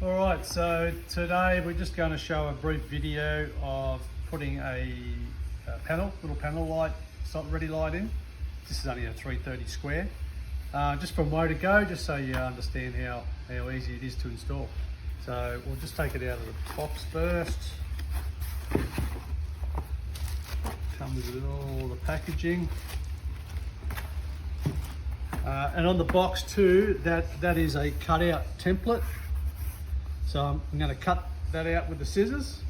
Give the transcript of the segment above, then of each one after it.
Alright, so today we're just going to show a brief video of putting a little panel light, Redilight in. This is only a 330 square. Just from way to go, just so you understand how easy it is to install. So we'll just take it out of the box first. Comes with all the packaging. And on the box too, that is a cutout template. So I'm going to cut that out with the scissors,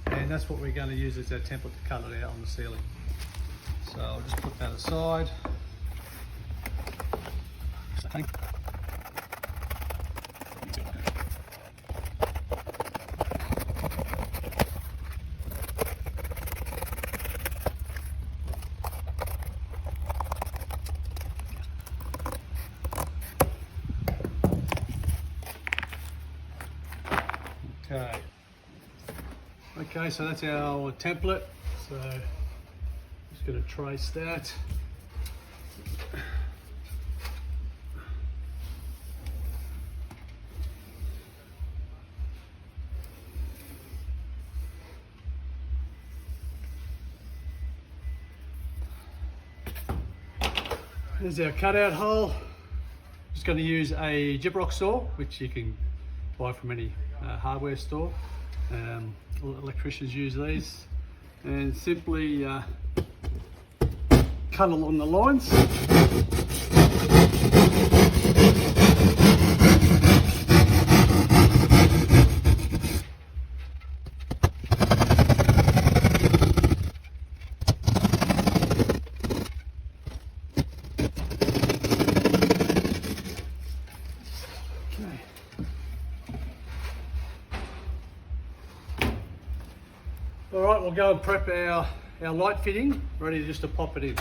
and that's what we're going to use as our template to cut it out on the ceiling. So I'll just put that aside. Okay, so that's our template. So just going to trace that. Here's our cutout hole. Just going to use a gyprock saw, which you can buy from any hardware store. Electricians use these, and simply cut along the lines. Alright, we'll go and prep our light fitting, ready just to pop it in.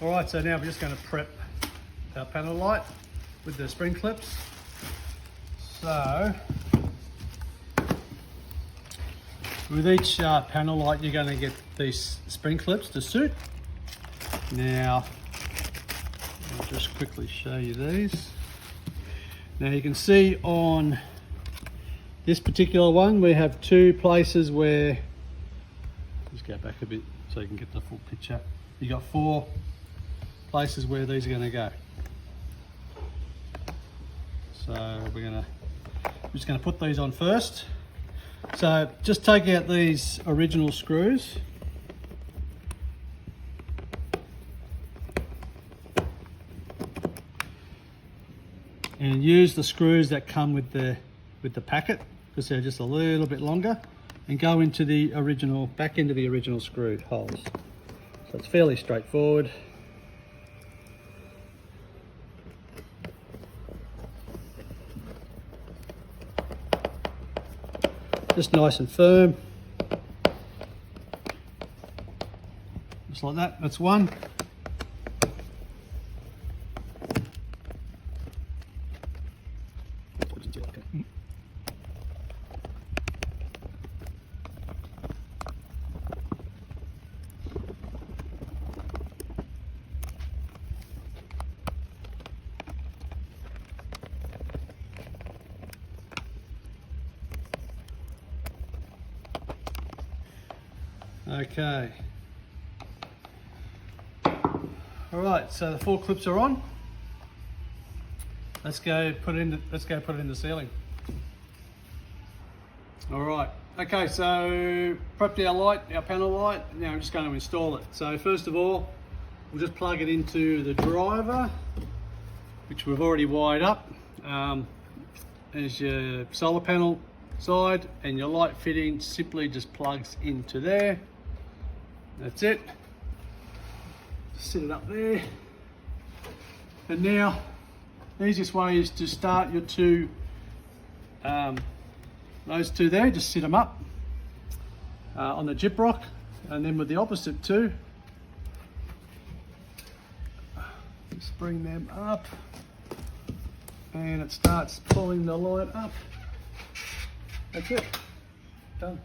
Alright, so now we're just going to prep our panel light with the spring clips. So, with each panel light you're going to get these spring clips to suit. Now, I'll just quickly show you these. Now you can see on this particular one, we have two places where, just go back a bit so you can get the full picture. You got 4 places where these are going to go. So I'm just going to put these on first. So just take out these original screws. And use the screws that come with the packet, because they're just a little bit longer, and go into the original, back into the original screw holes. So it's fairly straightforward. Just nice and firm. Just like that, that's one. Okay. All right, so the 4 clips are on. Let's go put it in the ceiling. All right. Okay, so prepped our light, our panel light. Now I'm just going to install it. So first of all, we'll just plug it into the driver, which we've already wired up. There's your solar panel side, and your light fitting simply just plugs into there. That's it. Set it up there. And now, the easiest way is to start your two, those two there, just set them up on the gyprock, and then with the opposite two, just bring them up, and it starts pulling the light up. That's it. Done.